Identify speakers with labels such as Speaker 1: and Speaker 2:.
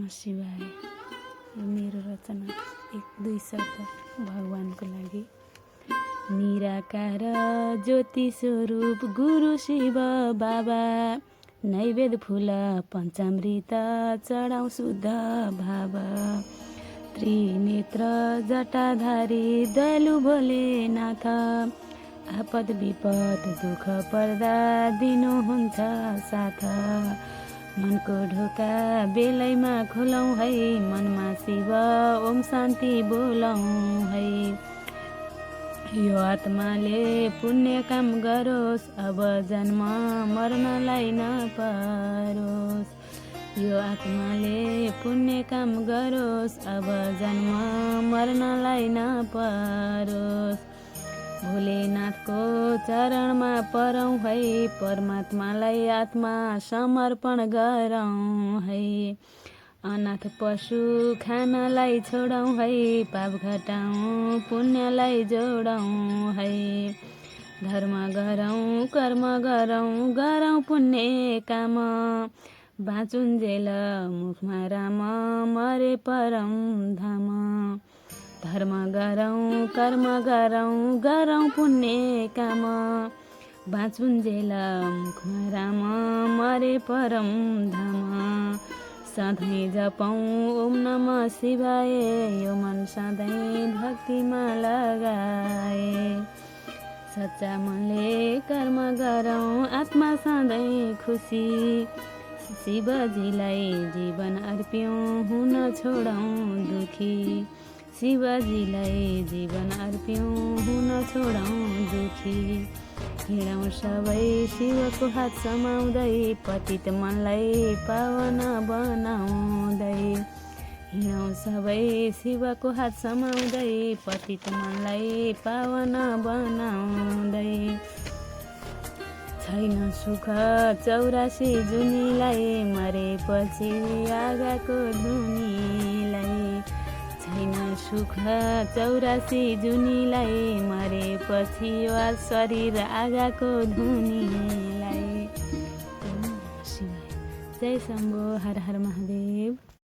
Speaker 1: नमः शिवाय। यो मेरो रचना 1-2 शब्द भगवानको लागि। निराकार ज्योति स्वरूप गुरु शिव बाबा, नैवेद्य फूल पञ्चामृत चढाउँ शुद्ध भाव। त्रिनेत्र जटाधारी दयालु भोलेनाथ, आपद विपद दुःख पर्दा दिनुहुन्छ साथ। मनको ढोका बेलैमा खोलौँ है, मनमा शिव ओम शान्ति बोलौँ है। यो आत्माले पुण्य काम गरोस्, अब जन्म मर्नलाई नपरोस्। यो आत्माले पुण्य काम गरोस्, अब जन्म मर्नलाई नपरोस्। भोलेनाथको चरणमा परौँ है, परमात्मालाई आत्मा समर्पण गरौँ है। अनाथ पशु खानलाई छोडौँ है, पाप घटाउँ पुण्यलाई जोडौँ है। धर्म गरौँ कर्म गरौँ गरौँ पुण्य काम, बाँचुन्जेल मुखमा राम मरे परम धाम। धर्म गरौँ कर्म गरौँ गरौँ पुण्य काम, बाँचुन्जेल मुखमा राम मरे परम धाम। सधैँ जपौँ ओम नमः शिवाय, यो मन सधैँ भक्तिमा लगाए। सच्चा मनले कर्म गरौँ आत्मा सधैँ खुसी, शिवजीलाई जीवन अर्प्यौँ हुन छोडौँ दुखी। शिवजीलाई जीवन अर्प्यौँ हुन छोडौँ दुखी। हिँडौँ सबै शिवको हात समाउँदै, पतित मनलाई पावन बनाउँदै। हिँडौँ सबै शिवको हात समाउँदै, पतित मनलाई पावन बनाउँदै। छैन सुख 84 जुनीलाई, मरेपछि आगाको धुनीलाई। छैन सुख 84 जुनीलाई, मरेपछि वा शरीर आगाको धुनीलाई। जय शम्भो, हर हर महादेव।